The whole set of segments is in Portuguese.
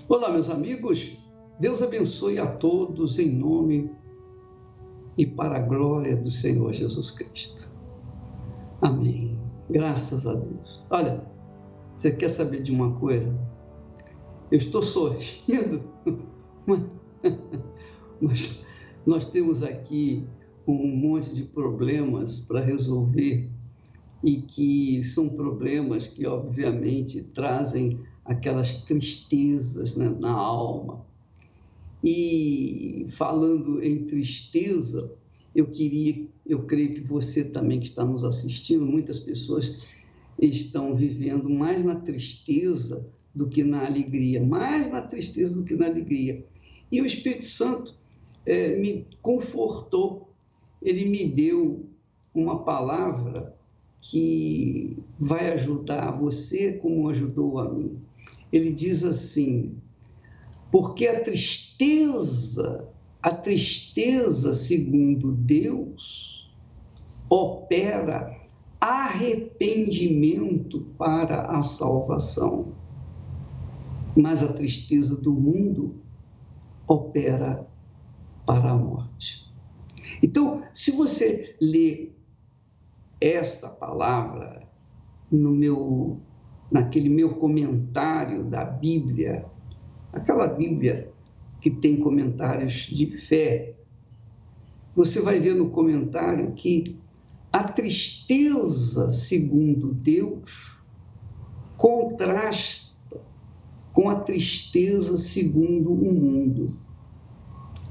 Olá, meus amigos. Deus abençoe a todos em nome e para a glória do Senhor Jesus Cristo. Amém. Graças a Deus. Olha, você quer saber de uma coisa? Eu estou sorrindo, mas nós temos aqui um monte de problemas para resolver e que são problemas que, obviamente, trazem aquelas tristezas, né, na alma. E falando em tristeza, eu creio que você também que está nos assistindo, muitas pessoas estão vivendo mais na tristeza do que na alegria, mais na tristeza do que na alegria. E o Espírito Santo me confortou, ele me deu uma palavra que vai ajudar você como ajudou a mim. Ele diz assim: porque a tristeza segundo Deus opera arrependimento para a salvação, mas a tristeza do mundo opera para a morte. Então, se você lê esta palavra naquele meu comentário da Bíblia, aquela Bíblia que tem comentários de fé, você vai ver no comentário que a tristeza segundo Deus contrasta com a tristeza segundo o mundo.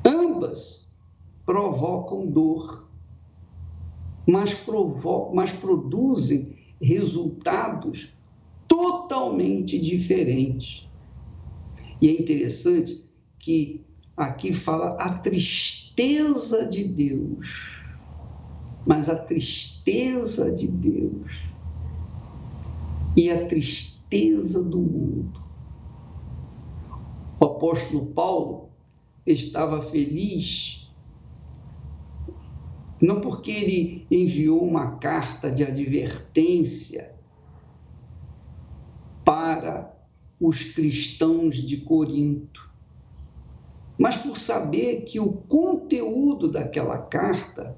Ambas provocam dor, mas produzem resultados totalmente diferentes. E é interessante que aqui fala a tristeza de Deus, mas a tristeza de Deus e a tristeza do mundo. O apóstolo Paulo estava feliz não porque ele enviou uma carta de advertência para os cristãos de Corinto, mas por saber que o conteúdo daquela carta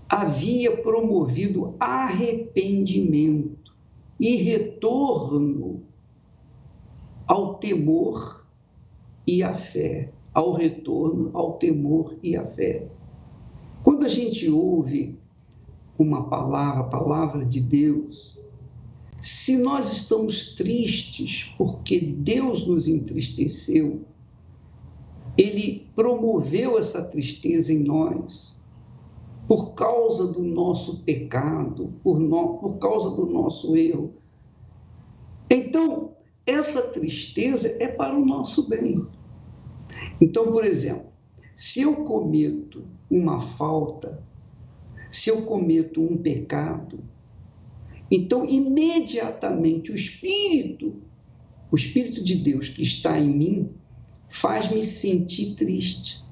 havia promovido arrependimento e retorno ao temor e à fé, ao retorno ao temor e à fé. Quando a gente ouve uma palavra, a palavra de Deus, se nós estamos tristes porque Deus nos entristeceu, Ele promoveu essa tristeza em nós por causa do nosso pecado, por causa do nosso erro. Então, essa tristeza é para o nosso bem. Então, por exemplo, se eu cometo uma falta, se eu cometo um pecado, então, imediatamente, o Espírito de Deus que está em mim, faz-me sentir triste,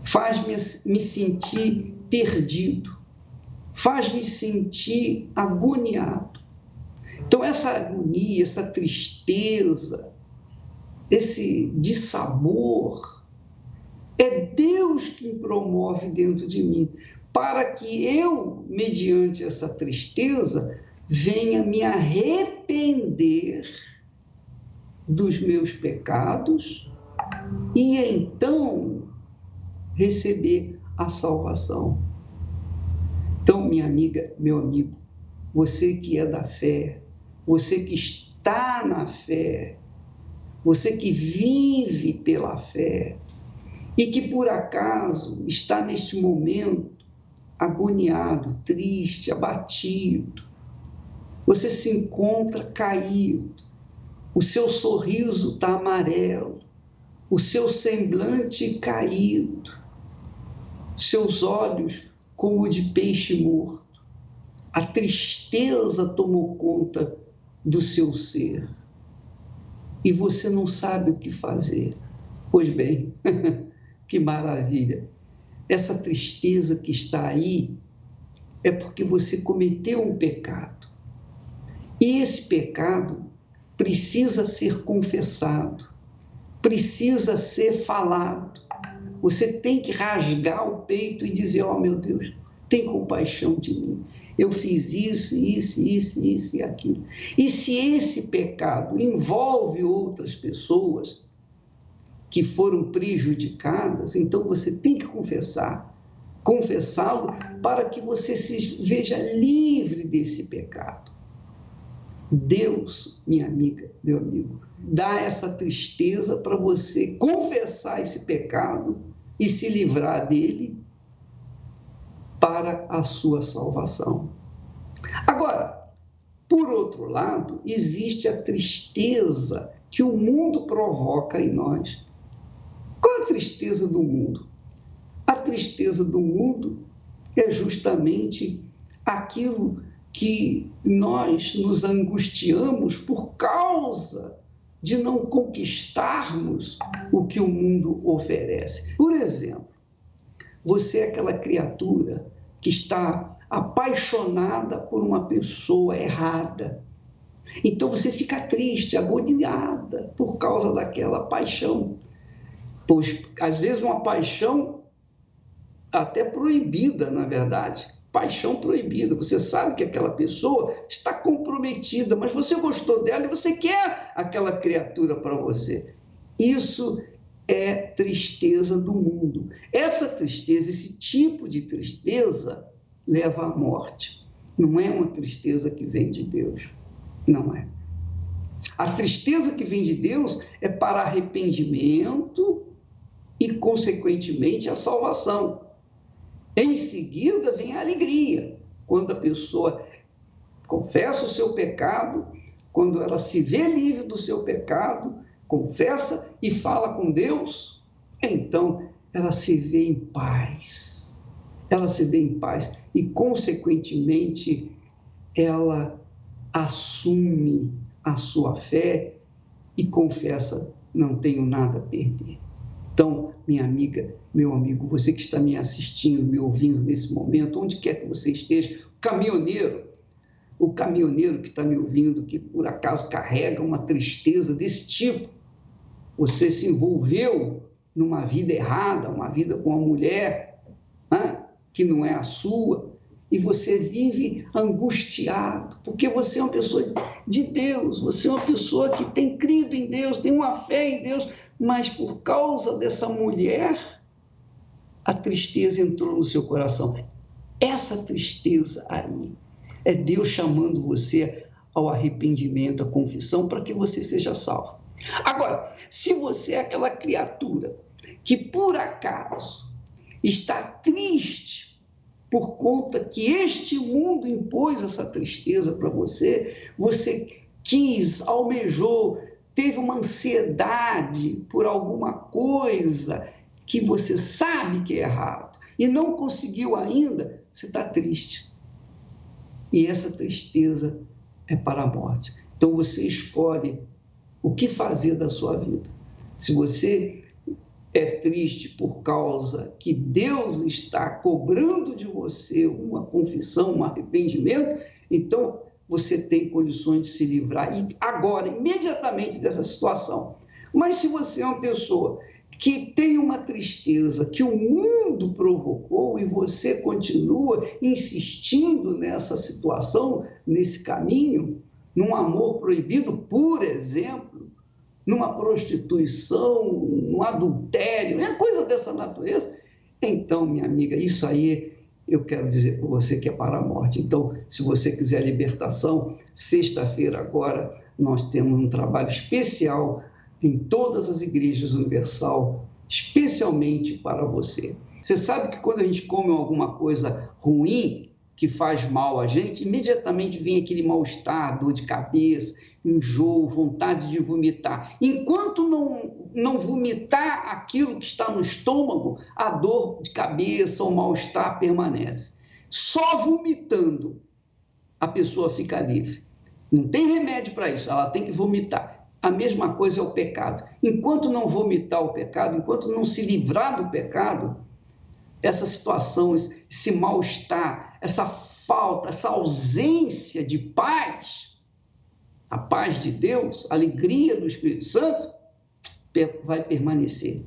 faz-me sentir perdido, faz-me sentir agoniado. Então, essa agonia, essa tristeza, esse dissabor, é Deus que promove dentro de mim, para que eu, mediante essa tristeza, venha me arrepender dos meus pecados e então receber a salvação. Então, minha amiga, meu amigo, você que é da fé, você que está na fé, você que vive pela fé e que por acaso está neste momento agoniado, triste, abatido, você se encontra caído, o seu sorriso está amarelo, o seu semblante caído, seus olhos como de peixe morto. A tristeza tomou conta do seu ser e você não sabe o que fazer. Pois bem, que maravilha! Essa tristeza que está aí é porque você cometeu um pecado. E esse pecado precisa ser confessado. precisa ser falado. Você tem que rasgar o peito e dizer: ó, meu Deus, tem compaixão de mim. Eu fiz isso e aquilo. E se esse pecado envolve outras pessoas que foram prejudicadas, então você tem que confessá-lo para que você se veja livre desse pecado. Deus, minha amiga, meu amigo, dá essa tristeza para você confessar esse pecado e se livrar dele para a sua salvação. Agora, por outro lado, existe a tristeza que o mundo provoca em nós. Qual é a tristeza do mundo? A tristeza do mundo é justamente aquilo que nós nos angustiamos por causa de não conquistarmos o que o mundo oferece. Por exemplo, você é aquela criatura que está apaixonada por uma pessoa errada. Então você fica triste, agoniada por causa daquela paixão. Pois, às vezes, uma paixão até proibida, na verdade. Paixão proibida. Você sabe que aquela pessoa está comprometida, mas você gostou dela e você quer aquela criatura para você. Isso é tristeza do mundo. Essa tristeza, esse tipo de tristeza, leva à morte. Não é uma tristeza que vem de Deus. Não é. A tristeza que vem de Deus é para arrependimento e, consequentemente, a salvação. Em seguida, vem a alegria, quando a pessoa confessa o seu pecado, quando ela se vê livre do seu pecado, confessa e fala com Deus, então ela se vê em paz. Ela se vê em paz e, consequentemente, ela assume a sua fé e confessa: não tenho nada a perder. Então, minha amiga, meu amigo, você que está me assistindo, me ouvindo nesse momento, onde quer que você esteja, o caminhoneiro que está me ouvindo, que por acaso carrega uma tristeza desse tipo, você se envolveu numa vida errada, uma vida com uma mulher que não é a sua, e você vive angustiado, porque você é uma pessoa de Deus, você é uma pessoa que tem crido em Deus, tem uma fé em Deus, mas por causa dessa mulher, a tristeza entrou no seu coração. Essa tristeza aí é Deus chamando você ao arrependimento, à confissão, para que você seja salvo. Agora, se você é aquela criatura que por acaso está triste por conta que este mundo impôs essa tristeza para você, você quis, almejou, teve uma ansiedade por alguma coisa que você sabe que é errado e não conseguiu ainda, você está triste. E essa tristeza é para a morte. Então você escolhe o que fazer da sua vida. Se você é triste por causa que Deus está cobrando de você uma confissão, um arrependimento, então você tem condições de se livrar agora, imediatamente dessa situação. Mas se você é uma pessoa que tem uma tristeza que o mundo provocou e você continua insistindo nessa situação, nesse caminho, num amor proibido, por exemplo, numa prostituição, num adultério, é coisa dessa natureza, então, minha amiga, isso aí eu quero dizer para você que é para a morte. Então, se você quiser libertação, sexta-feira agora nós temos um trabalho especial em todas as igrejas universal, especialmente para você. Você sabe que quando a gente come alguma coisa ruim, que faz mal a gente, imediatamente vem aquele mal-estar, dor de cabeça, enjoo, vontade de vomitar. Enquanto não vomitar aquilo que está no estômago, a dor de cabeça, o mal-estar permanece. Só vomitando a pessoa fica livre. Não tem remédio para isso, ela tem que vomitar. A mesma coisa é o pecado. Enquanto não vomitar o pecado, enquanto não se livrar do pecado, essa situação, esse mal-estar, essa falta, essa ausência de paz, a paz de Deus, a alegria do Espírito Santo, vai permanecer.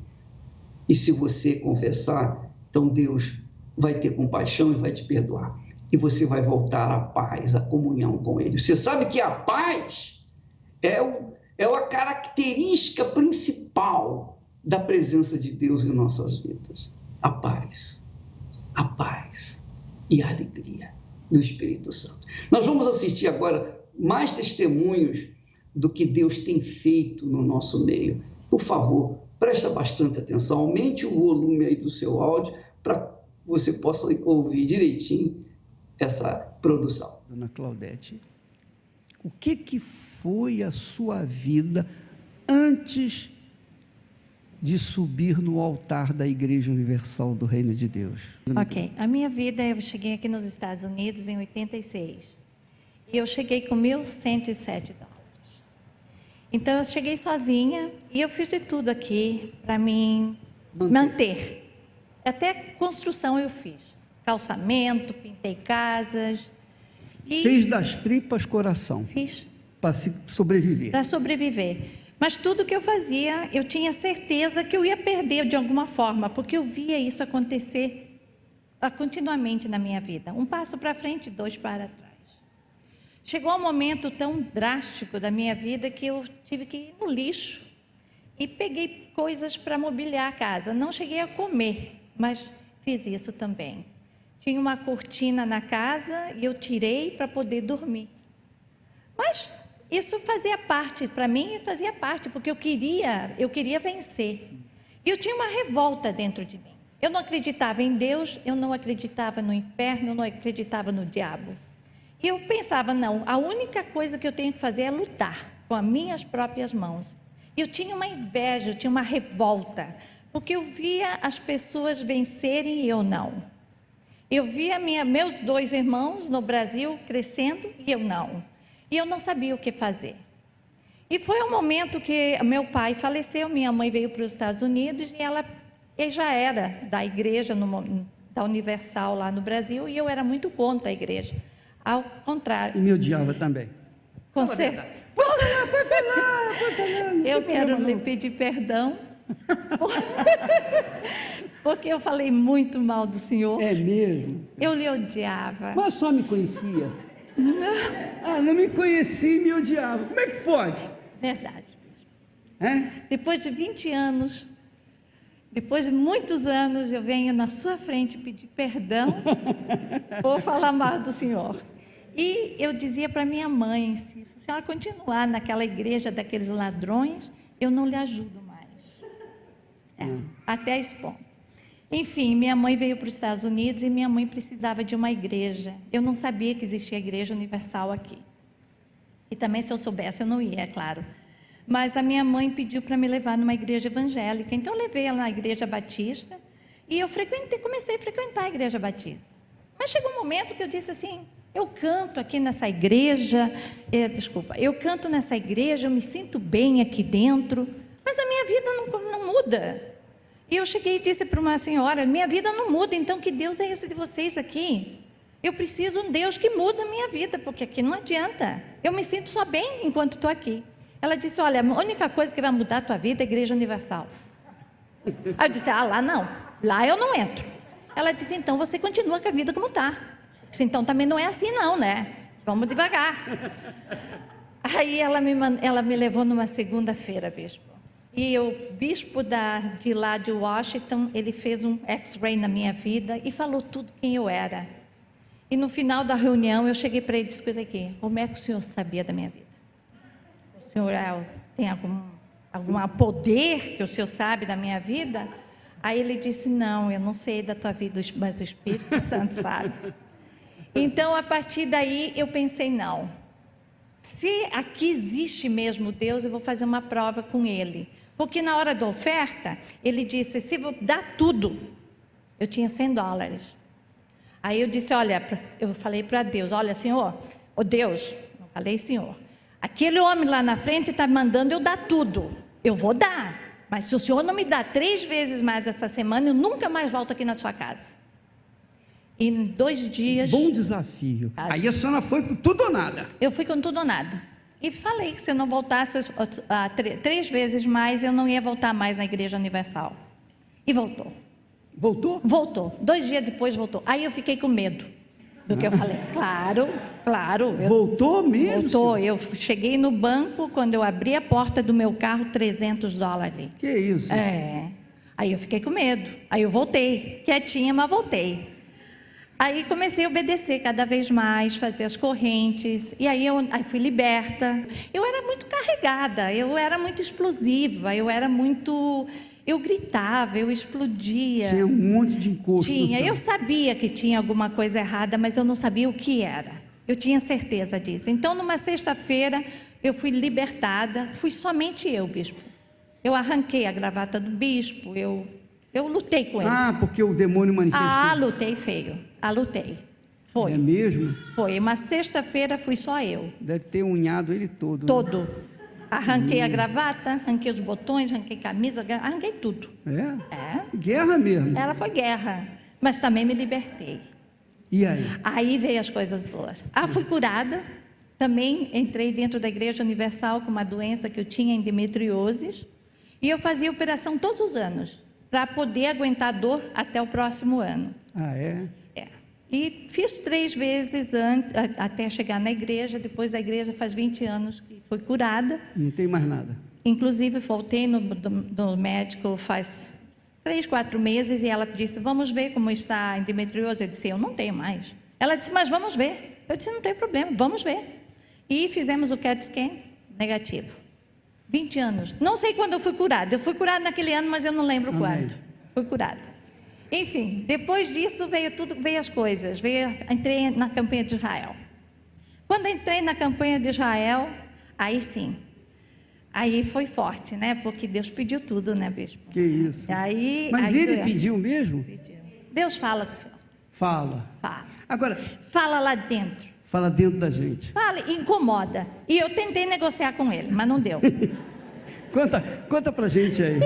E se você confessar, então Deus vai ter compaixão e vai te perdoar. E você vai voltar à paz, à comunhão com Ele. Você sabe que a paz é a característica principal da presença de Deus em nossas vidas. A paz e a alegria do Espírito Santo. Nós vamos assistir agora mais testemunhos do que Deus tem feito no nosso meio. Por favor, presta bastante atenção, aumente o volume aí do seu áudio para que você possa ouvir direitinho essa produção. Dona Claudete, o que foi a sua vida antes de subir no altar da Igreja Universal do Reino de Deus? Ok, a minha vida, eu cheguei aqui nos Estados Unidos em 86 e eu cheguei com $1.107. Então eu cheguei sozinha e eu fiz de tudo aqui para me manter. Até construção eu fiz, calçamento, pintei casas. E fez das tripas coração. Fiz. Para sobreviver. Para sobreviver. Mas tudo que eu fazia, eu tinha certeza que eu ia perder de alguma forma, porque eu via isso acontecer continuamente na minha vida. Um passo para frente, 2 para trás. Chegou um momento tão drástico da minha vida que eu tive que ir no lixo e peguei coisas para mobiliar a casa. Não cheguei a comer, mas fiz isso também. Tinha uma cortina na casa e eu tirei para poder dormir. Mas isso fazia parte, para mim fazia parte, porque eu queria vencer. E eu tinha uma revolta dentro de mim. Eu não acreditava em Deus, eu não acreditava no inferno, eu não acreditava no diabo. E eu pensava, não, a única coisa que eu tenho que fazer é lutar com as minhas próprias mãos. E eu tinha uma inveja, eu tinha uma revolta, porque eu via as pessoas vencerem e eu não. Eu via meus 2 irmãos no Brasil crescendo e eu não. E eu não sabia o que fazer. E foi um momento que meu pai faleceu, minha mãe veio para os Estados Unidos e ela já era da igreja, da Universal lá no Brasil, e eu era muito contra a igreja. Ao contrário. E me odiava também. Com certeza. Pode falar. Eu quero lhe pedir perdão. Porque eu falei muito mal do senhor. É mesmo? Eu lhe odiava. Mas só me conhecia? Não. Não me conhecia e me odiava. Como é que pode? Verdade, bispo. É? Depois de 20 anos, depois de muitos anos, eu venho na sua frente pedir perdão por falar mal do senhor. E eu dizia para minha mãe, se a senhora continuar naquela igreja daqueles ladrões, eu não lhe ajudo mais. Até esse ponto. Enfim, minha mãe veio para os Estados Unidos e minha mãe precisava de uma igreja. Eu não sabia que existia a Igreja Universal aqui. E também, se eu soubesse, eu não ia, é claro. Mas a minha mãe pediu para me levar numa igreja evangélica. Então, eu levei ela na Igreja Batista e eu comecei a frequentar a Igreja Batista. Mas chegou um momento que eu disse assim, eu canto aqui nessa igreja, eu canto nessa igreja, eu me sinto bem aqui dentro, mas a minha vida não muda. E eu cheguei e disse para uma senhora, minha vida não muda, então que Deus é esse de vocês aqui? Eu preciso de um Deus que muda a minha vida, porque aqui não adianta. Eu me sinto só bem enquanto estou aqui. Ela disse, olha, a única coisa que vai mudar a tua vida é a Igreja Universal. Aí eu disse, lá não, lá eu não entro. Ela disse, então você continua com a vida como está. Eu disse, então também não é assim não, né? Vamos devagar. Aí ela me levou numa segunda-feira, bispo. E o bispo de lá de Washington, ele fez um X-ray na minha vida e falou tudo quem eu era. E no final da reunião, eu cheguei para ele e disse, escuta aqui, como é que o senhor sabia da minha vida? O senhor tem algum poder que o senhor sabe da minha vida? Aí ele disse, não, eu não sei da tua vida, mas o Espírito Santo sabe. Então, a partir daí, eu pensei, não, se aqui existe mesmo Deus, eu vou fazer uma prova com Ele. Porque na hora da oferta, Ele disse, se vou dar tudo, eu tinha $100. Aí eu disse, olha, eu falei para Deus, olha, Senhor, Deus, não falei Senhor, aquele homem lá na frente está mandando eu dar tudo, eu vou dar, mas se o Senhor não me dá 3 vezes mais essa semana, eu nunca mais volto aqui na sua casa. E em 2 dias... Bom desafio. Aí a senhora foi com tudo ou nada? Eu fui com tudo ou nada. E falei que se eu não voltasse 3 vezes mais, eu não ia voltar mais na Igreja Universal. E voltou. Voltou? Voltou. 2 dias depois voltou. Aí eu fiquei com medo do que eu falei. Claro. Voltou mesmo? Voltou. Eu cheguei no banco, quando eu abri a porta do meu carro, $300. Que isso? Aí eu fiquei com medo. Aí eu voltei. Quietinha, mas voltei. Aí comecei a obedecer cada vez mais, fazer as correntes, e aí fui liberta. Eu era muito carregada, eu era muito explosiva, eu gritava, eu explodia. Tinha um monte de encosto. Eu sabia que tinha alguma coisa errada, mas eu não sabia o que era. Eu tinha certeza disso. Então, numa sexta-feira, eu fui libertada, fui somente eu, bispo. Eu arranquei a gravata do bispo, eu lutei com ele. Porque o demônio manifestou. Lutei feio. Lutei. Foi. É mesmo? Foi. Uma sexta-feira fui só eu. Deve ter unhado ele todo. Todo. Né? Arranquei a gravata, arranquei os botões, arranquei camisa, arranquei tudo. Guerra mesmo. Ela foi guerra. Mas também me libertei. E aí? Aí veio as coisas boas. Fui curada. Também entrei dentro da Igreja Universal com uma doença que eu tinha, endometriose. E eu fazia operação todos os anos, para poder aguentar a dor até o próximo ano. E fiz 3 vezes até chegar na igreja. Depois da igreja faz 20 anos que fui curada. Não tem mais nada. Inclusive voltei no médico faz 3, 4 meses e ela disse, vamos ver como está a endometriose. Eu disse, eu não tenho mais. Ela disse, mas vamos ver. Eu disse, não tem problema, vamos ver. E fizemos o CAT scan, negativo. 20 anos. Não sei quando eu fui curada. Eu fui curada naquele ano, mas eu não lembro quando. Fui curada. Enfim, depois disso veio as coisas. Entrei na campanha de Israel. Quando entrei na campanha de Israel, aí sim. Aí foi forte, né? Porque Deus pediu tudo, né, bispo? Que isso. Mas ele pediu mesmo? Pediu. Deus fala com o Senhor. Fala. Agora, fala lá dentro. Fala dentro da gente. Fala, incomoda. E eu tentei negociar com ele, mas não deu. Conta pra gente aí.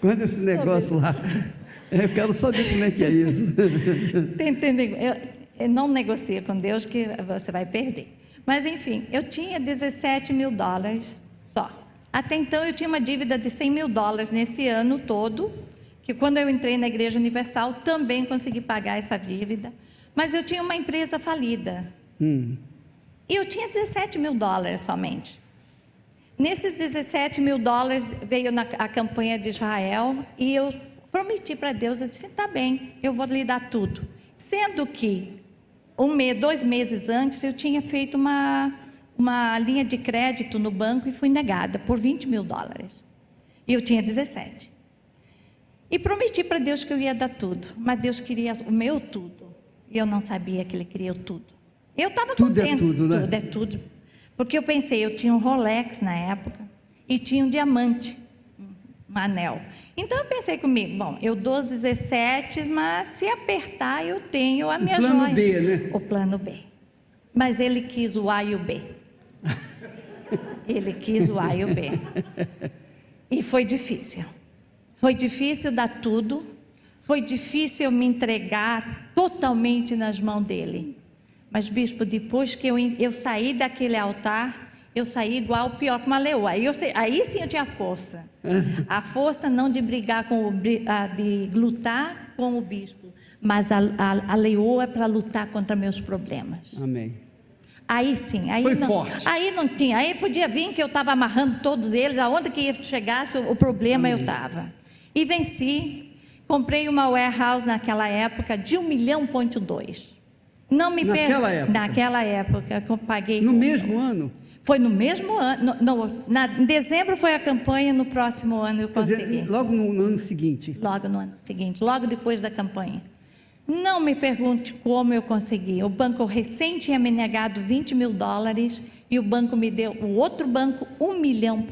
Conta esse negócio lá. Eu quero só ver como é que é isso. Eu não negocio com Deus que você vai perder. Mas enfim, eu tinha $17 mil só. Até então eu tinha uma dívida de $100 mil nesse ano todo, que quando eu entrei na Igreja Universal também consegui pagar essa dívida. Mas eu tinha uma empresa falida. E eu tinha $17 mil somente. Nesses $17 mil veio a campanha de Israel e eu prometi para Deus, eu disse, tá bem, eu vou lhe dar tudo. Sendo que 2 meses antes eu tinha feito uma linha de crédito no banco e fui negada por $20 mil. E eu tinha 17. E prometi para Deus que eu ia dar tudo, mas Deus queria o meu tudo. E eu não sabia que Ele queria o tudo. Eu estava contente. Tudo é tudo, né? Tudo é tudo. Porque eu pensei, eu tinha um Rolex na época e tinha um diamante, um anel. Então eu pensei comigo, bom, eu dou os 17, mas se apertar eu tenho a minha joia. O plano B, né? O plano B. Mas ele quis o A e o B. Ele quis o A e o B. E foi difícil. Foi difícil dar tudo. Foi difícil me entregar totalmente nas mãos dele. Mas, bispo, depois que eu saí daquele altar, eu saí igual, pior que uma leoa. Aí sim eu tinha força. A força não de brigar de lutar com o bispo, mas a leoa para lutar contra meus problemas. Amém. Aí sim, Foi forte. Aí não tinha, aí podia vir que eu estava amarrando todos eles, aonde que chegasse o problema. Amém. Eu estava. E venci, comprei uma warehouse naquela época de 1,2 milhão. Não me Naquela época, eu paguei. No mesmo ano? Foi no mesmo ano. Em dezembro foi a campanha, no próximo ano eu consegui. Logo no ano seguinte? Logo no ano seguinte, logo depois da campanha. Não me pergunte como eu consegui. O banco recém tinha me negado $20 mil e o banco me deu, o outro banco, 1,2 milhão.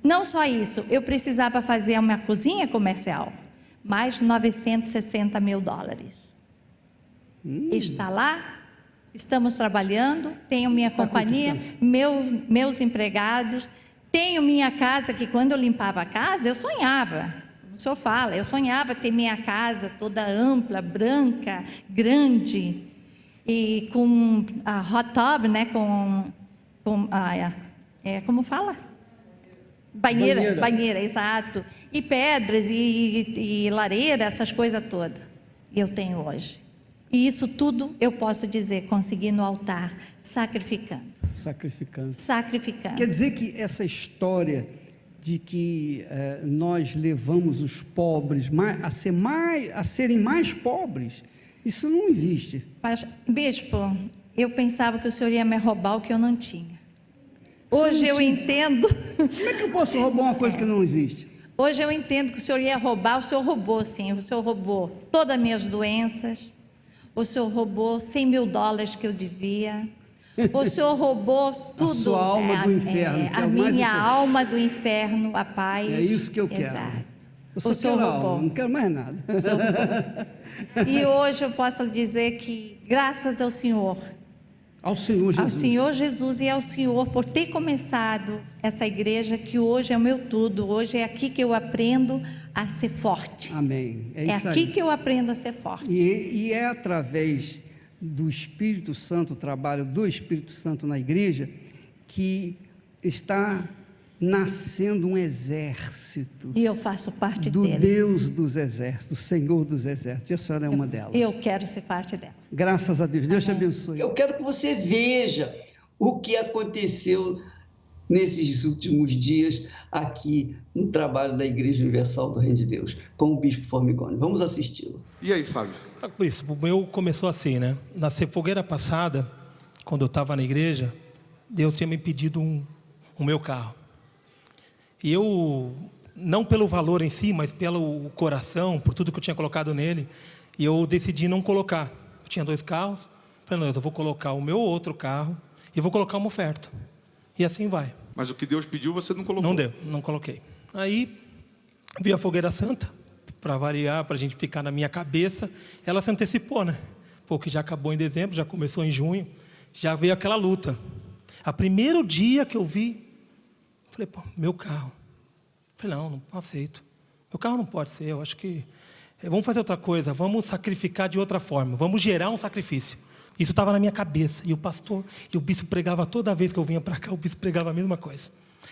Não só isso, eu precisava fazer uma cozinha comercial, mais $960 mil. Está lá, estamos trabalhando, tenho minha companhia, meus empregados, tenho minha casa, que quando eu limpava a casa, eu sonhava, o senhor fala, eu sonhava ter minha casa toda ampla, branca, grande, e com a hot tub, né, com como fala? Banheira, exato. E pedras e lareira, essas coisas todas. Eu tenho hoje. E isso tudo eu posso dizer, consegui no altar, sacrificando. Quer dizer que essa história de que nós levamos os pobres a serem mais pobres, isso não existe. Mas, bispo, eu pensava que o senhor ia me roubar o que eu não tinha. Hoje eu entendo. Como é que eu posso roubar uma coisa que não existe? Hoje eu entendo que o senhor ia roubar. O senhor roubou, sim. O senhor roubou todas as minhas doenças. O senhor roubou $100 mil que eu devia. O senhor roubou tudo. A sua alma do inferno. A minha alma do inferno, a paz. É isso que eu quero. Exato. O senhor roubou. Não quero mais nada. E hoje eu posso lhe dizer que, graças ao Senhor. Ao Senhor Jesus. Ao Senhor Jesus e ao Senhor por ter começado essa igreja, que hoje é o meu tudo. Hoje é aqui que eu aprendo a ser forte. Amém. É aqui que eu aprendo a ser forte. E é através do Espírito Santo, o trabalho do Espírito Santo na igreja, que está nascendo um exército. E eu faço parte do dele. Deus dos exércitos, do Senhor dos exércitos. E a senhora é uma delas. Eu quero ser parte dela. Graças a Deus. Deus te abençoe. Eu quero que você veja o que aconteceu nesses últimos dias aqui no trabalho da Igreja Universal do Reino de Deus, com o Bispo Formigoni. Vamos assisti-lo. E aí, Fábio? Bispo, o meu começou assim, né? Na fogueira passada, quando eu estava na igreja, Deus tinha me pedido o meu carro. E eu, não pelo valor em si, mas pelo coração, por tudo que eu tinha colocado nele, e eu decidi não colocar. Eu tinha 2 carros, falei, não, eu vou colocar o meu outro carro e vou colocar uma oferta. E assim vai. Mas o que Deus pediu, você não colocou? Não deu, não coloquei. Aí, vi a fogueira santa, para variar, para a gente ficar na minha cabeça, ela se antecipou, né? Porque já acabou em dezembro, já começou em junho, já veio aquela luta. A primeiro dia que eu vi, falei, pô, meu carro. Falei, não aceito. Meu carro não pode ser, eu acho que... Vamos fazer outra coisa, vamos sacrificar de outra forma, vamos gerar um sacrifício. Isso estava na minha cabeça, e o pastor, e o bispo pregava toda vez que eu vinha para cá, o bispo pregava a mesma coisa.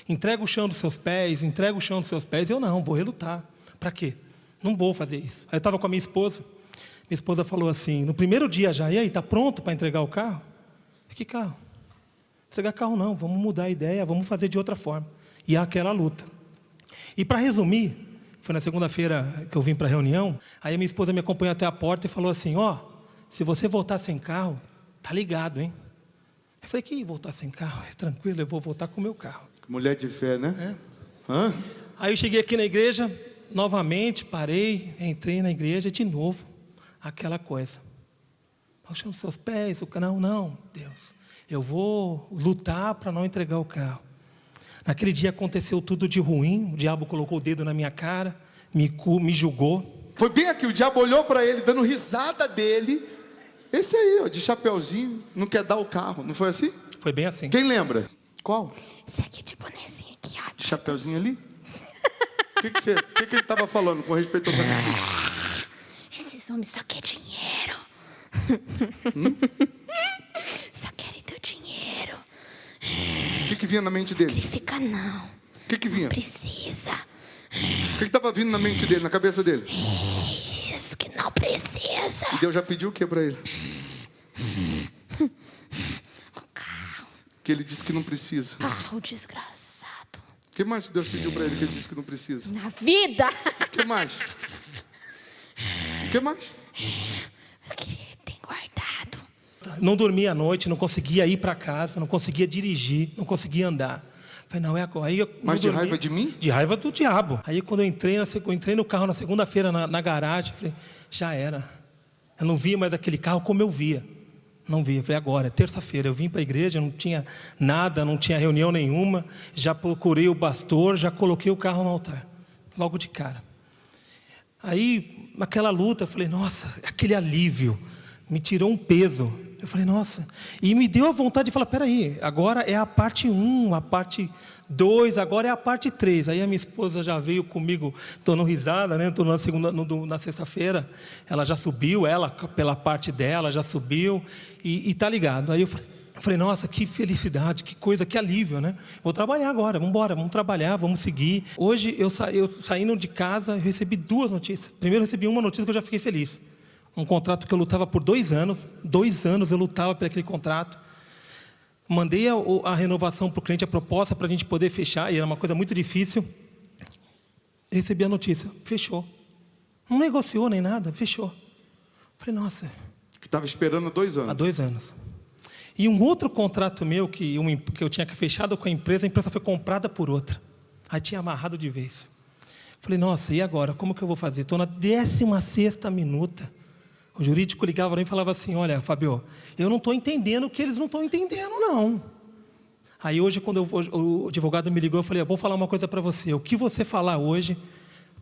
Entrega o chão dos seus pés, entrega o chão dos seus pés. Eu não, vou relutar. Para quê? Não vou fazer isso. Aí eu estava com a minha esposa falou assim, no primeiro dia já, e aí, está pronto para entregar o carro? Que carro? Entregar carro não, vamos mudar a ideia, vamos fazer de outra forma. E aquela luta. E para resumir, foi na segunda-feira que eu vim para a reunião, aí a minha esposa me acompanhou até a porta e falou assim, se você voltar sem carro, tá ligado, hein? Eu falei, que voltar sem carro? É tranquilo, eu vou voltar com o meu carro. Mulher de fé, né? Hã? Aí eu cheguei aqui na igreja, novamente, parei, entrei na igreja de novo, aquela coisa. Puxa os seus pés, o canal, não, Deus, eu vou lutar para não entregar o carro. Naquele dia aconteceu tudo de ruim, o diabo colocou o dedo na minha cara, me julgou. Foi bem aqui, o diabo olhou para ele, dando risada dele. Esse aí, de chapeuzinho, não quer dar o carro, não foi assim? Foi bem assim. Quem lembra? Qual? Esse aqui de bonezinho aqui, ó. De chapeuzinho ali? O que ele estava falando com respeito ao sacrifício? Esses homens só querem dinheiro. Só querem teu dinheiro. O que vinha na mente dele? Sacrifica não. O que vinha? Não precisa. O que estava vindo na mente dele, na cabeça dele? Isso que não precisa. E Deus já pediu o que para ele? O carro. Que ele disse que não precisa. Carro desgraçado. O que mais Deus pediu para ele que ele disse que não precisa? Na vida. O que mais? O que mais? O que tem guardado. Não dormia à noite, não conseguia ir para casa, não conseguia dirigir, não conseguia andar. Falei, não, é agora. Aí mas de raiva de mim? De raiva do diabo. Aí quando eu entrei no carro na segunda-feira, na garagem, falei, já era. Eu não via mais aquele carro como eu via. Não via. Falei, agora, é terça-feira. Eu vim para a igreja, não tinha nada, não tinha reunião nenhuma. Já procurei o pastor, já coloquei o carro no altar. Logo de cara. Aí, naquela luta, eu falei, nossa, aquele alívio. Me tirou um peso. Eu falei, nossa. E me deu a vontade de falar, peraí, agora é a parte 1, a parte 2, agora é a parte 3. Aí a minha esposa já veio comigo, dando risada, né? Estou na sexta-feira, ela já subiu, ela pela parte dela já subiu e tá ligado. Aí eu falei, nossa, que felicidade, que coisa, que alívio, né? Vou trabalhar agora, vamos embora, vamos trabalhar, vamos seguir. Hoje, eu saindo de casa, eu recebi 2 notícias. Primeiro, eu recebi uma notícia que eu já fiquei feliz. Um contrato que eu lutava por 2 anos. 2 anos eu lutava por aquele contrato. Mandei a renovação para o cliente, a proposta para a gente poder fechar, e era uma coisa muito difícil. Recebi a notícia, fechou. Não negociou nem nada, fechou. Falei, nossa. Que estava esperando há 2 anos. Há 2 anos. E um outro contrato meu, que eu tinha fechado com a empresa foi comprada por outra. Aí tinha amarrado de vez. Falei, nossa, e agora? Como que eu vou fazer? Estou na 16ª minuta. O jurídico ligava para mim e falava assim, olha, Fábio, eu não estou entendendo o que eles não estão entendendo, não. Aí hoje, quando o advogado me ligou, eu falei, eu vou falar uma coisa para você. O que você falar hoje,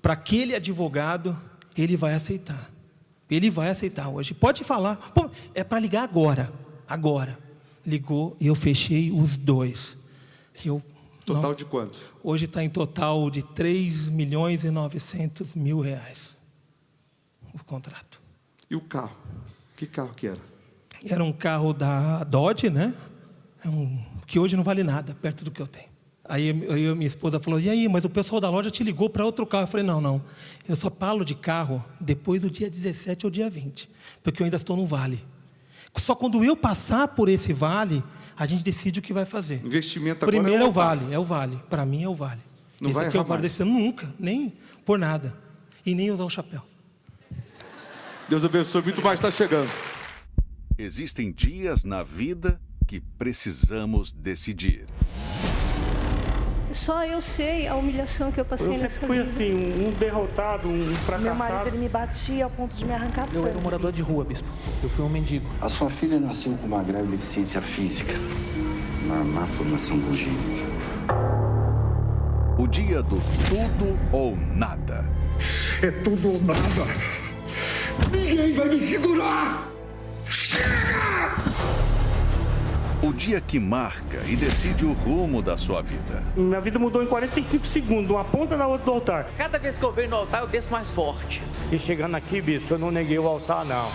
para aquele advogado, ele vai aceitar. Ele vai aceitar hoje. Pode falar. Pô, é para ligar agora. Agora. Ligou e eu fechei os 2. Total de quanto? Hoje está em total de R$3.900.000 o contrato. E o carro? Que carro que era? Era um carro da Dodge, né? Que hoje não vale nada, perto do que eu tenho. Aí minha esposa falou, e aí, mas o pessoal da loja te ligou para outro carro. Eu falei, não. Eu só falo de carro depois do dia 17 ou dia 20. Porque eu ainda estou no vale. Só quando eu passar por esse vale, a gente decide o que vai fazer. Investimento agora primeiro é o vale. Para mim é o vale. Não esse vai aqui é o errar vale mais. desse ano, nunca, nem por nada. E nem usar o chapéu. Deus abençoe, muito mais está chegando. Existem dias na vida que precisamos decidir. Só eu sei a humilhação que eu passei nessa vida. Eu sempre fui assim, um derrotado, um fracassado. Meu marido, ele me batia ao ponto de me arrancar sangue. Eu era um morador de rua, bispo. Eu fui um mendigo. A sua filha nasceu com uma grave deficiência física, uma má formação congênita. O dia do tudo ou nada. É tudo ou nada. Ninguém vai me segurar! Chega! O dia que marca e decide o rumo da sua vida. Minha vida mudou em 45 segundos, de uma ponta na outra do altar. Cada vez que eu venho no altar, eu desço mais forte. E chegando aqui, bispo, eu não neguei o altar, não.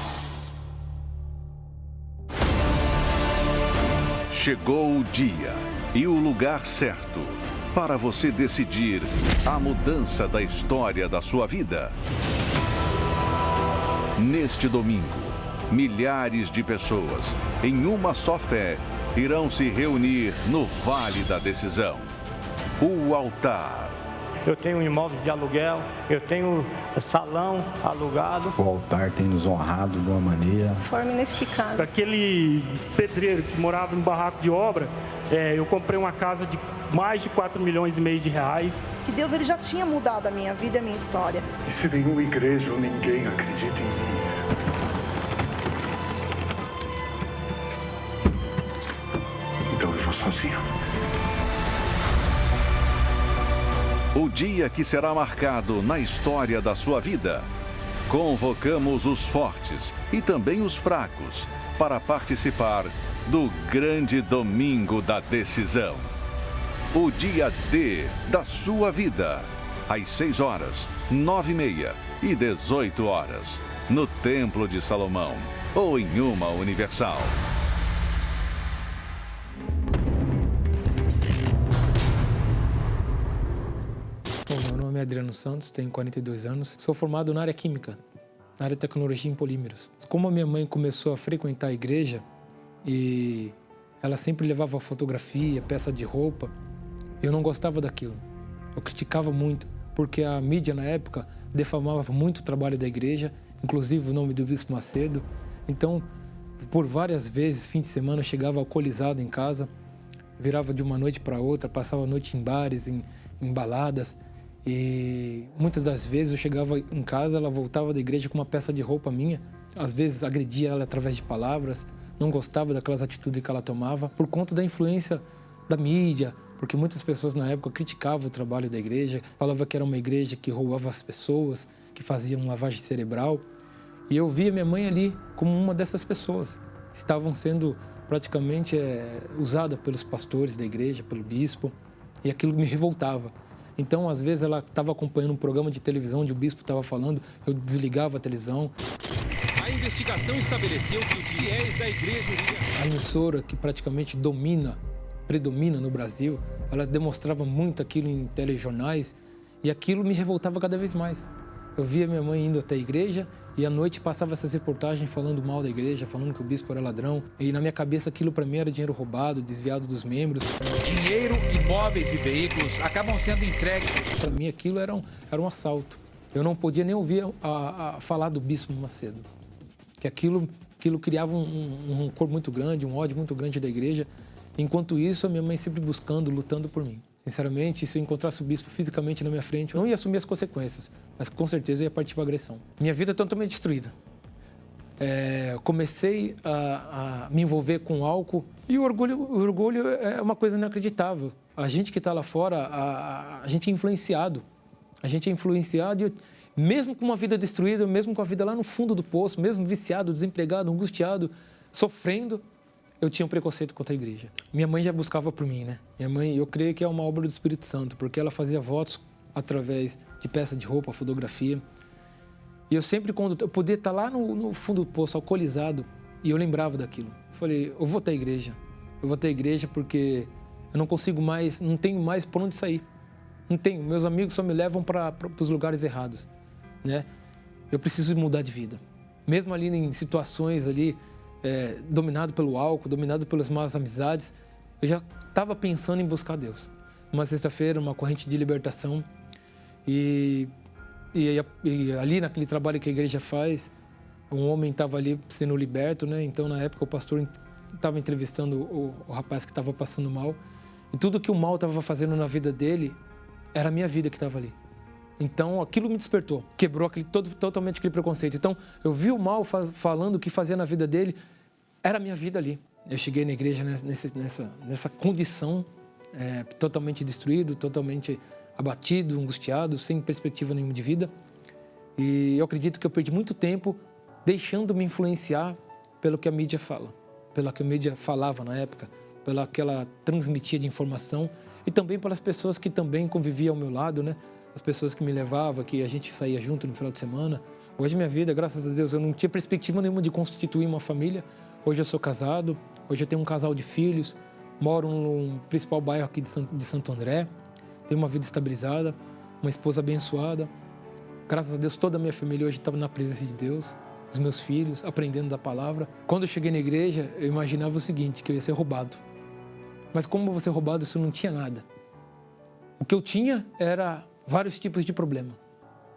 Chegou o dia e o lugar certo para você decidir a mudança da história da sua vida. Neste domingo, milhares de pessoas, em uma só fé, irão se reunir no Vale da Decisão. O altar. Eu tenho imóveis de aluguel, eu tenho salão alugado. O altar tem nos honrado de uma maneira... De forma inexplicável. Aquele pedreiro que morava em barraco de obra, eu comprei uma casa de mais de 4,5 milhões de reais. Que Deus, ele já tinha mudado a minha vida e a minha história. E se nenhuma igreja ou ninguém acredita em mim? Então eu vou sozinho. O dia que será marcado na história da sua vida. Convocamos os fortes e também os fracos para participar do grande domingo da decisão. O dia D da sua vida. Às 6 horas, 9h30 e 18 horas. No Templo de Salomão ou em uma Universal. Bom, meu nome é Adriano Santos, tenho 42 anos. Sou formado na área química, na área de tecnologia em polímeros. Como a minha mãe começou a frequentar a igreja e ela sempre levava fotografia, peça de roupa, eu não gostava daquilo. Eu criticava muito, porque a mídia na época defamava muito o trabalho da igreja, inclusive o nome do Bispo Macedo. Então, por várias vezes, fim de semana, eu chegava alcoolizado em casa, virava de uma noite para outra, passava a noite em bares, em baladas. E muitas das vezes eu chegava em casa, ela voltava da igreja com uma peça de roupa minha. Às vezes agredia ela através de palavras, não gostava daquelas atitudes que ela tomava, por conta da influência da mídia, porque muitas pessoas na época criticavam o trabalho da igreja, falavam que era uma igreja que roubava as pessoas, que fazia lavagem cerebral. E eu via minha mãe ali como uma dessas pessoas. estavam sendo praticamente usadas pelos pastores da igreja, pelo bispo, e aquilo me revoltava. Então, às vezes, ela estava acompanhando um programa de televisão onde o bispo estava falando, eu desligava a televisão. A investigação estabeleceu que os fiéis da Igreja Universal... A emissora que praticamente predomina no Brasil, ela demonstrava muito aquilo em telejornais e aquilo me revoltava cada vez mais. Eu via minha mãe indo até a igreja e à noite passava essas reportagens falando mal da igreja, falando que o bispo era ladrão. E na minha cabeça aquilo para mim era dinheiro roubado, desviado dos membros. Dinheiro, imóveis e veículos acabam sendo entregues. Para mim aquilo era um assalto. Eu não podia nem ouvir falar do bispo Macedo. Que aquilo criava um rancor muito grande, um ódio muito grande da igreja. Enquanto isso, a minha mãe sempre buscando, lutando por mim. Sinceramente, se eu encontrasse o bispo fisicamente na minha frente, eu não ia assumir as consequências, mas com certeza eu ia partir para a agressão. Minha vida é totalmente destruída. Comecei a me envolver com álcool e o orgulho é uma coisa inacreditável. A gente que está lá fora, a gente é influenciado. A gente é influenciado e mesmo com uma vida destruída, mesmo com a vida lá no fundo do poço, mesmo viciado, desempregado, angustiado, sofrendo, eu tinha um preconceito contra a igreja. Minha mãe já buscava por mim, né? Minha mãe, eu creio que é uma obra do Espírito Santo, porque ela fazia votos através de peça de roupa, fotografia. E eu sempre, quando eu podia estar lá no fundo do poço, alcoolizado, e eu lembrava daquilo. Eu falei, eu vou até a igreja. Eu vou até a igreja porque eu não consigo mais, não tenho mais por onde sair. Não tenho. Meus amigos só me levam para os lugares errados, né? Eu preciso mudar de vida. Mesmo ali em situações ali, dominado pelo álcool, dominado pelas más amizades, eu já estava pensando em buscar Deus. Uma sexta-feira, uma corrente de libertação, e ali naquele trabalho que a igreja faz, um homem estava ali sendo liberto, né? Então, na época, o pastor estava entrevistando o rapaz que estava passando mal, e tudo que o mal estava fazendo na vida dele, era a minha vida que estava ali. Então, aquilo me despertou, quebrou totalmente aquele preconceito. Então, eu vi o mal falando o que fazia na vida dele, era a minha vida ali. Eu cheguei na igreja nessa condição, totalmente destruído, totalmente abatido, angustiado, sem perspectiva nenhuma de vida. E eu acredito que eu perdi muito tempo deixando-me influenciar pelo que a mídia fala, pelo que a mídia falava na época, pelo que ela transmitia de informação e também pelas pessoas que também conviviam ao meu lado, né? As pessoas que me levavam, que a gente saía junto no final de semana. Hoje minha vida, graças a Deus, eu não tinha perspectiva nenhuma de constituir uma família. Hoje eu sou casado, hoje eu tenho um casal de filhos, moro no principal bairro aqui de Santo André, tenho uma vida estabilizada, uma esposa abençoada. Graças a Deus, toda a minha família hoje estava na presença de Deus, os meus filhos, aprendendo da palavra. Quando eu cheguei na igreja, eu imaginava o seguinte, que eu ia ser roubado. Mas como eu vou ser roubado se eu não tinha nada? O que eu tinha era vários tipos de problema.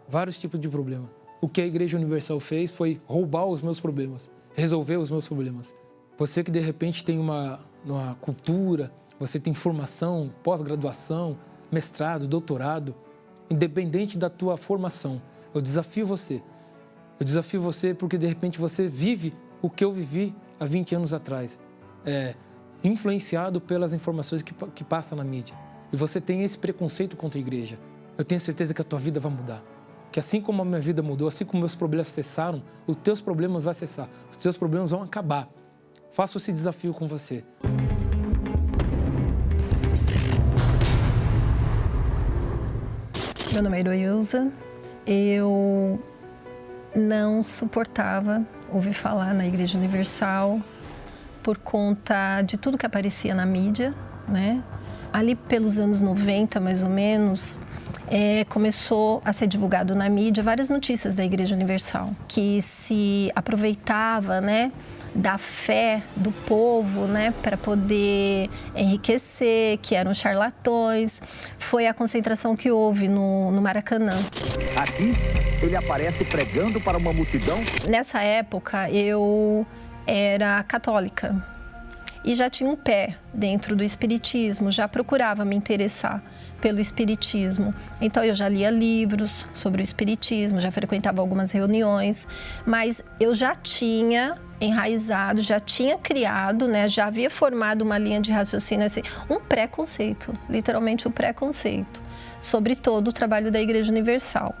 Vários tipos de problema. O que a Igreja Universal fez foi roubar os meus problemas, resolver os meus problemas. Você que de repente tem uma cultura, você tem formação, pós-graduação, mestrado, doutorado, independente da tua formação, eu desafio você. Eu desafio você porque de repente você vive o que eu vivi há 20 anos atrás, influenciado pelas informações que passam na mídia. E você tem esse preconceito contra a igreja. Eu tenho certeza que a tua vida vai mudar. Que assim como a minha vida mudou, assim como meus problemas cessaram, os teus problemas vão cessar. Os teus problemas vão acabar. Faço esse desafio com você. Meu nome é Heroilza. Eu não suportava ouvir falar na Igreja Universal por conta de tudo que aparecia na mídia, né? Ali pelos anos 90, mais ou menos, começou a ser divulgado na mídia várias notícias da Igreja Universal, que se aproveitava, né, da fé do povo, né, para poder enriquecer, que eram charlatões. Foi a concentração que houve no Maracanã. Aqui, ele aparece pregando para uma multidão. Nessa época, eu era católica e já tinha um pé dentro do espiritismo, já procurava me interessar pelo espiritismo. Então eu já lia livros sobre o espiritismo, já frequentava algumas reuniões, mas eu já tinha enraizado, já tinha criado, né, já havia formado uma linha de raciocínio, assim, um preconceito, literalmente um preconceito, sobre todo o trabalho da Igreja Universal.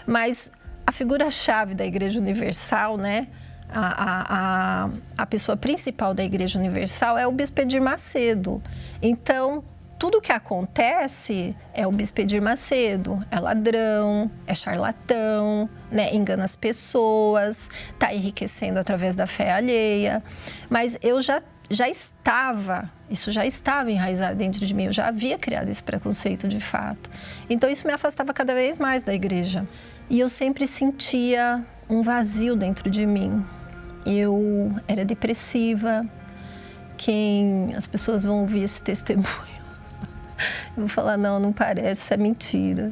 Mas a figura-chave da Igreja Universal, né, A pessoa principal da Igreja Universal é o Bispo Edir Macedo. Então, tudo que acontece é o Bispo Edir Macedo. É ladrão, é charlatão, né? Engana as pessoas, está enriquecendo através da fé alheia. Mas eu já estava enraizado dentro de mim, eu já havia criado esse preconceito de fato. Então isso me afastava cada vez mais da igreja. E eu sempre sentia um vazio dentro de mim. Eu era depressiva. As pessoas vão ouvir esse testemunho, eu vou falar, não parece, é mentira.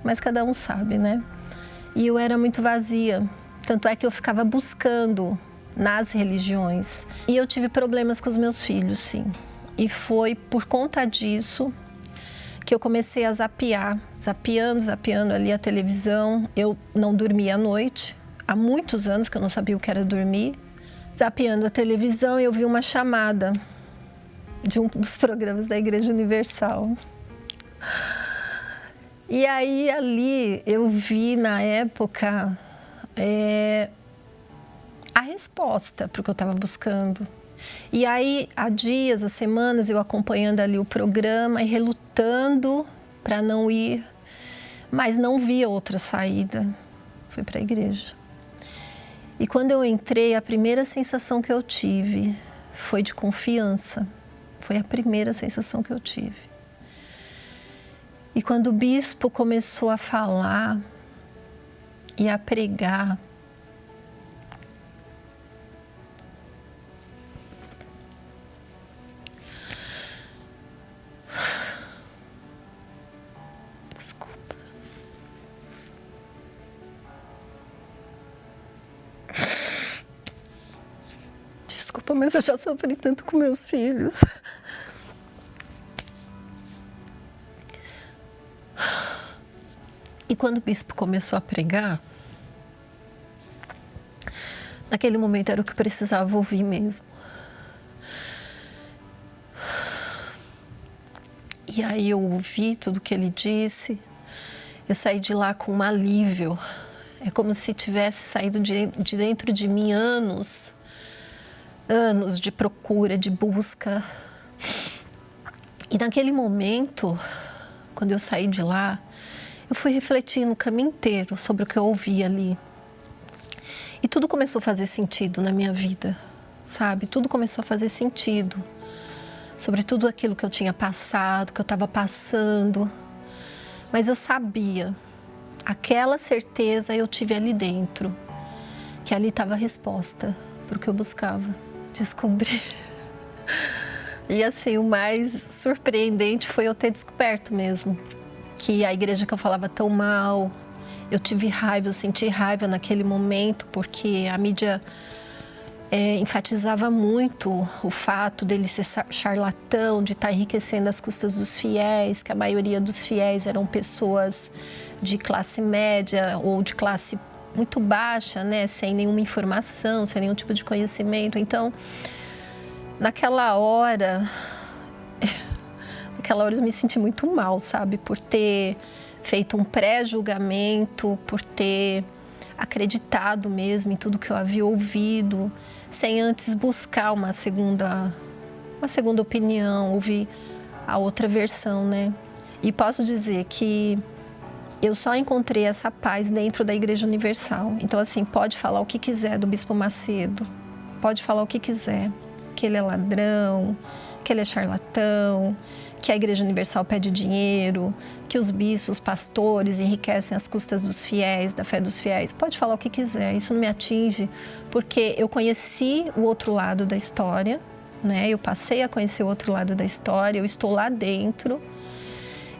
Mas cada um sabe, né? E eu era muito vazia, tanto é que eu ficava buscando nas religiões. E eu tive problemas com os meus filhos, sim. E foi por conta disso que eu comecei a zapeando ali a televisão. Eu não dormia à noite. Há muitos anos que eu não sabia o que era dormir. Zapeando a televisão, eu vi uma chamada de um dos programas da Igreja Universal. E aí, ali, eu vi, na época, a resposta para o que eu estava buscando. E aí, há dias, há semanas, eu acompanhando ali o programa e relutando para não ir, mas não via outra saída. Fui para a igreja. E quando eu entrei, a primeira sensação que eu tive foi de confiança. Foi a primeira sensação que eu tive. E quando o bispo começou a falar e a pregar, Desculpa, mas eu já sofri tanto com meus filhos. E quando o bispo começou a pregar, naquele momento era o que eu precisava ouvir mesmo. E aí eu ouvi tudo que ele disse, eu saí de lá com um alívio. É como se tivesse saído de dentro de mim anos de procura, de busca. E naquele momento, quando eu saí de lá, eu fui refletindo o caminho inteiro sobre o que eu ouvi ali. E tudo começou a fazer sentido na minha vida, sabe? Tudo começou a fazer sentido. Sobre tudo aquilo que eu tinha passado, que eu estava passando. Mas eu sabia, aquela certeza eu tive ali dentro, que ali estava a resposta para o que eu buscava descobrir. E assim, o mais surpreendente foi eu ter descoberto mesmo que a igreja que eu falava tão mal, eu tive raiva, eu senti raiva naquele momento, porque a mídia enfatizava muito o fato dele ser charlatão, de estar enriquecendo às custas dos fiéis, que a maioria dos fiéis eram pessoas de classe média ou de classe muito baixa, né, sem nenhuma informação, sem nenhum tipo de conhecimento. Então, naquela hora eu me senti muito mal, sabe, por ter feito um pré-julgamento, por ter acreditado mesmo em tudo que eu havia ouvido, sem antes buscar uma segunda opinião, ouvir a outra versão, né? E posso dizer que eu só encontrei essa paz dentro da Igreja Universal. Então, assim, pode falar o que quiser do Bispo Macedo, pode falar o que quiser, que ele é ladrão, que ele é charlatão, que a Igreja Universal pede dinheiro, que os bispos, pastores enriquecem às custas dos fiéis, da fé dos fiéis. Pode falar o que quiser, isso não me atinge, porque eu conheci o outro lado da história, né? Eu passei a conhecer o outro lado da história, eu estou lá dentro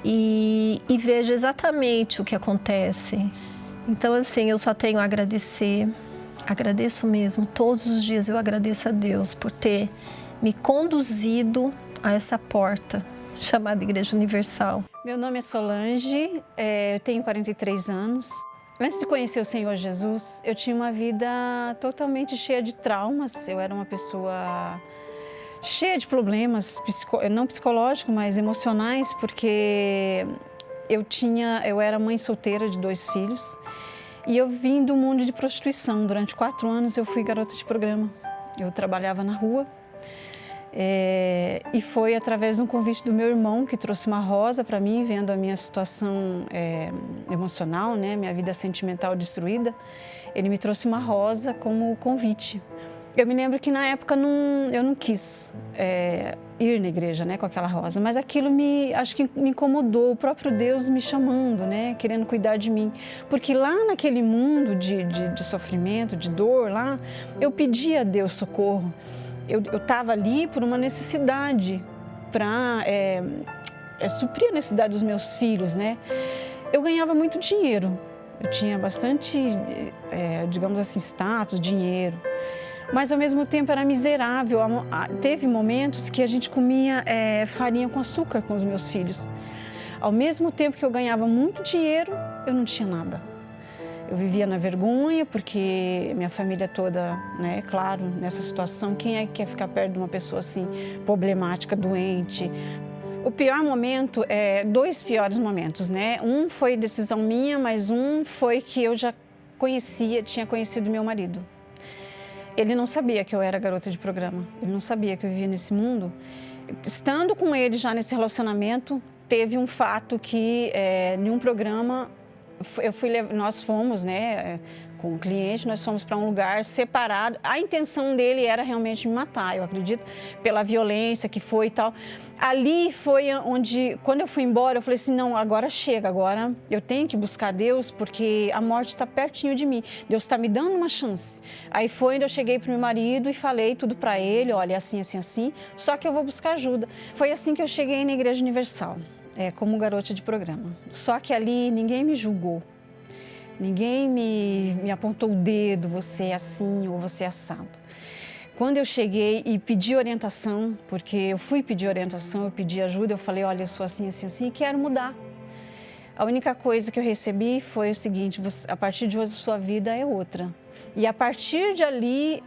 e vejo exatamente o que acontece. Então, assim, eu só tenho a agradecer, agradeço mesmo, todos os dias eu agradeço a Deus por ter me conduzido a essa porta chamada Igreja Universal. Meu nome é Solange, eu tenho 43 anos. Antes de conhecer o Senhor Jesus, eu tinha uma vida totalmente cheia de traumas. Eu era uma pessoa cheia de problemas, não psicológicos, mas emocionais, porque eu era mãe solteira de 2 filhos E eu vim do mundo de prostituição. Durante 4 anos eu fui garota de programa. Eu trabalhava na rua. E foi através de um convite do meu irmão que trouxe uma rosa para mim, vendo a minha situação emocional, né, minha vida sentimental destruída. Ele me trouxe uma rosa como convite. Eu me lembro que na época eu não quis ir na igreja, né, com aquela rosa, mas aquilo acho que me incomodou, o próprio Deus me chamando, né, querendo cuidar de mim. Porque lá naquele mundo de sofrimento, de dor, lá, eu pedia a Deus socorro. Eu estava ali por uma necessidade, para suprir a necessidade dos meus filhos, né? Eu ganhava muito dinheiro, eu tinha bastante, digamos assim, status, dinheiro, mas ao mesmo tempo era miserável. Teve momentos que a gente comia farinha com açúcar com os meus filhos. Ao mesmo tempo que eu ganhava muito dinheiro, eu não tinha nada. Eu vivia na vergonha, porque minha família toda, né, claro, nessa situação, quem é que quer ficar perto de uma pessoa assim, problemática, doente? O pior momento, 2 piores momentos, né? Um foi decisão minha, mas um foi que eu já tinha conhecido meu marido. Ele não sabia que eu era garota de programa, ele não sabia que eu vivia nesse mundo. Estando com ele já nesse relacionamento, teve um fato que, em um programa, nós fomos, né, com o cliente, nós fomos para um lugar separado. A intenção dele era realmente me matar, eu acredito, pela violência que foi e tal. Ali foi onde, quando eu fui embora, eu falei assim, não, agora chega, agora eu tenho que buscar Deus, porque a morte está pertinho de mim, Deus está me dando uma chance. Aí foi onde eu cheguei para o meu marido e falei tudo para ele, olha, assim, assim, assim, só que eu vou buscar ajuda. Foi assim que eu cheguei na Igreja Universal. Como garota de programa. Só que ali ninguém me julgou, ninguém me apontou o dedo, você é assim ou você é assado. Quando eu cheguei e pedi orientação, porque eu fui pedir orientação, eu pedi ajuda, eu falei, olha, eu sou assim, assim, assim, e quero mudar. A única coisa que eu recebi foi o seguinte, a partir de hoje a sua vida é outra. E a partir de ali,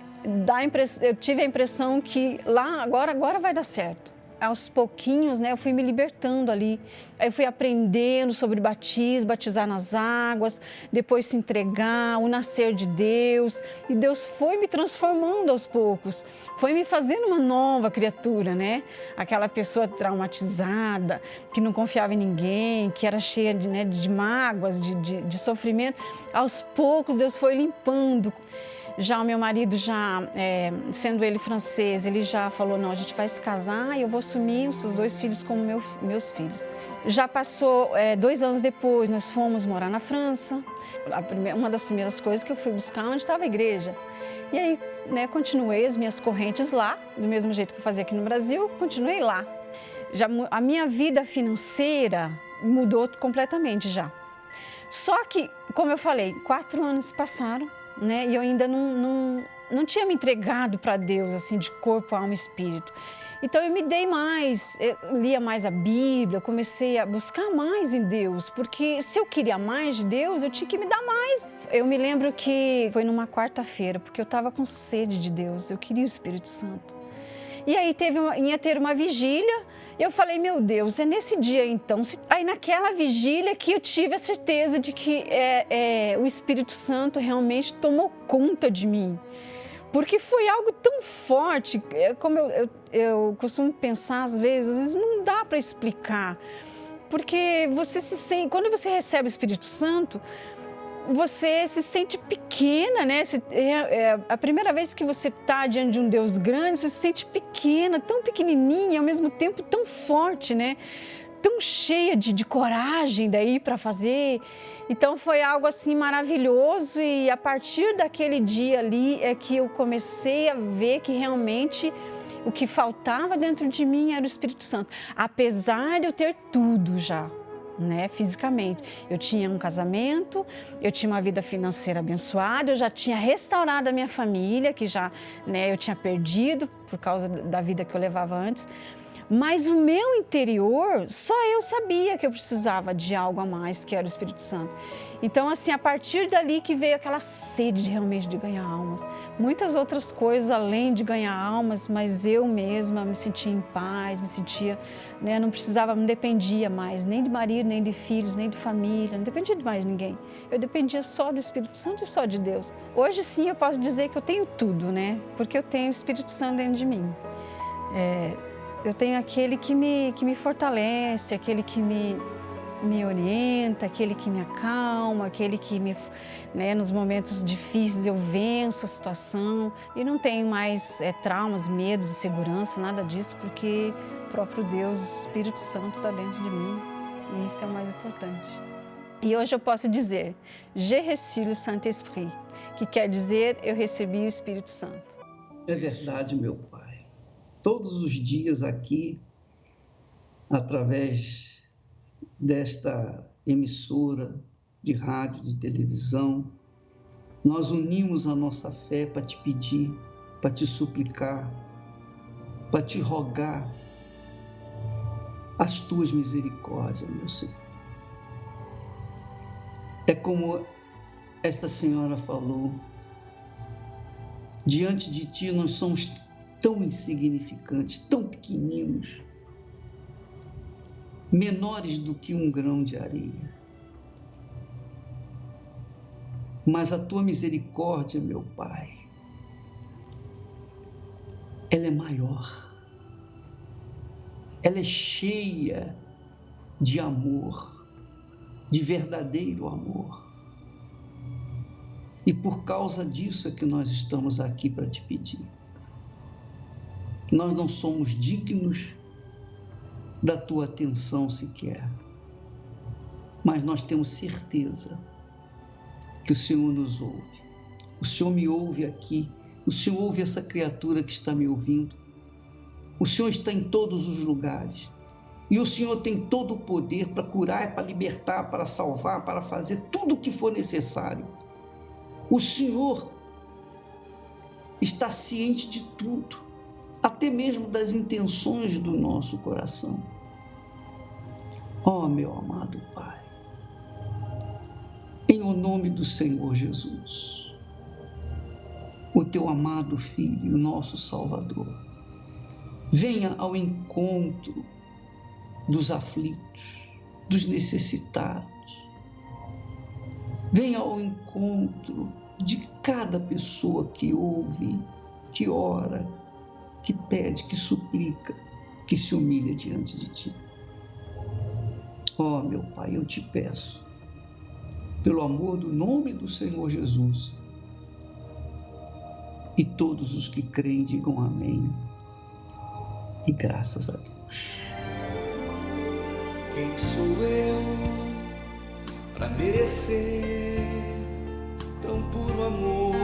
eu tive a impressão que lá, agora vai dar certo. Aos pouquinhos, né, eu fui me libertando ali. Aí eu fui aprendendo sobre batismo, batizar nas águas, depois se entregar, o nascer de Deus. E Deus foi me transformando aos poucos, foi me fazendo uma nova criatura, né? Aquela pessoa traumatizada, que não confiava em ninguém, que era cheia de mágoas, de sofrimento. Aos poucos, Deus foi limpando. Já o meu marido, sendo ele francês, ele já falou, não, a gente vai se casar e eu vou assumir os seus 2 filhos como meus filhos. Já passou 2 anos depois, nós fomos morar na França. Uma das primeiras coisas que eu fui buscar onde estava a igreja. E aí, né, continuei as minhas correntes lá, do mesmo jeito que eu fazia aqui no Brasil, continuei lá. A minha vida financeira mudou completamente já. Só que, como eu falei, 4 anos passaram, né? E eu ainda não tinha me entregado para Deus, assim, de corpo, alma e espírito. Então eu me dei mais, eu lia mais a Bíblia, comecei a buscar mais em Deus, porque se eu queria mais de Deus, eu tinha que me dar mais. Eu me lembro que foi numa quarta-feira, porque eu estava com sede de Deus, eu queria o Espírito Santo. E aí ia ter uma vigília, e eu falei, meu Deus, é nesse dia então. Aí naquela vigília que eu tive a certeza de que o Espírito Santo realmente tomou conta de mim. Porque foi algo tão forte, como eu costumo pensar às vezes não dá para explicar. Porque você se sente, quando você recebe o Espírito Santo, você se sente pequena, né? A primeira vez que você está diante de um Deus grande, você se sente pequena, tão pequenininha, e ao mesmo tempo tão forte, né? Tão cheia de coragem daí para fazer. Então foi algo assim maravilhoso e a partir daquele dia ali é que eu comecei a ver que realmente o que faltava dentro de mim era o Espírito Santo. Apesar de eu ter tudo já, né, fisicamente. Eu tinha um casamento, eu tinha uma vida financeira abençoada, eu já tinha restaurado a minha família, que já, né, eu tinha perdido por causa da vida que eu levava antes. Mas o meu interior, só eu sabia que eu precisava de algo a mais, que era o Espírito Santo. Então, assim, a partir dali que veio aquela sede realmente de ganhar almas. Muitas outras coisas além de ganhar almas, mas eu mesma me sentia em paz, me sentia, né, não precisava, não dependia mais nem de marido, nem de filhos, nem de família, não dependia de mais ninguém. Eu dependia só do Espírito Santo e só de Deus. Hoje sim eu posso dizer que eu tenho tudo, né? Porque eu tenho o Espírito Santo dentro de mim. Eu tenho aquele que me fortalece, aquele que me orienta, aquele que me acalma, aquele que né, nos momentos difíceis eu venço a situação e não tenho mais traumas, medos, insegurança, nada disso, porque o próprio Deus, o Espírito Santo está dentro de mim e isso é o mais importante. E hoje eu posso dizer, j'ai reçu le Saint-Esprit, que quer dizer eu recebi o Espírito Santo. É verdade, meu Pai. Todos os dias aqui, através desta emissora de rádio, de televisão, nós unimos a nossa fé para te pedir, para te suplicar, para te rogar as tuas misericórdias, meu Senhor. É como esta senhora falou, diante de ti nós somos tão insignificantes, tão pequeninos, menores do que um grão de areia. Mas a tua misericórdia, meu Pai, ela é maior. Ela é cheia de amor, de verdadeiro amor. E por causa disso é que nós estamos aqui para te pedir. Nós não somos dignos da tua atenção sequer, mas nós temos certeza que o Senhor nos ouve. O Senhor me ouve aqui, o Senhor ouve essa criatura que está me ouvindo. O Senhor está em todos os lugares e o Senhor tem todo o poder para curar, para libertar, para salvar, para fazer tudo o que for necessário. O Senhor está ciente de tudo, até mesmo das intenções do nosso coração. Ó, meu amado Pai, em o nome do Senhor Jesus, o teu amado Filho, o nosso Salvador, venha ao encontro dos aflitos, dos necessitados, venha ao encontro de cada pessoa que ouve, que ora, que pede, que suplica, que se humilha diante de ti. Ó, meu Pai, eu te peço, pelo amor do nome do Senhor Jesus, e todos os que creem digam amém, e graças a Deus. Quem sou eu para merecer tão puro amor?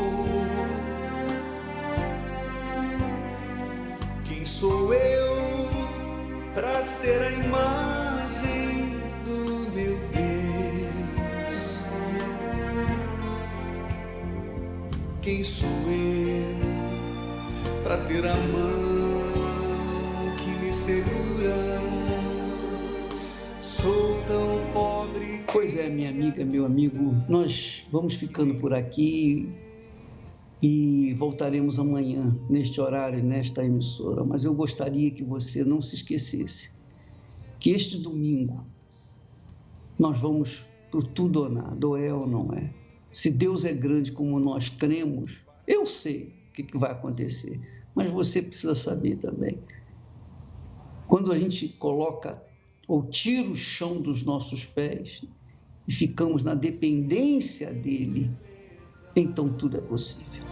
Quem sou eu para ser a imagem do meu Deus? Quem sou eu para ter a mão que me segura? Sou tão pobre. Pois é, minha amiga, meu amigo, nós vamos ficando por aqui e voltaremos amanhã, neste horário, nesta emissora. Mas eu gostaria que você não se esquecesse que este domingo nós vamos para o tudo ou nada, ou é ou não é. Se Deus é grande como nós cremos, eu sei o que vai acontecer, mas você precisa saber também. Quando a gente coloca ou tira o chão dos nossos pés e ficamos na dependência dele, então tudo é possível.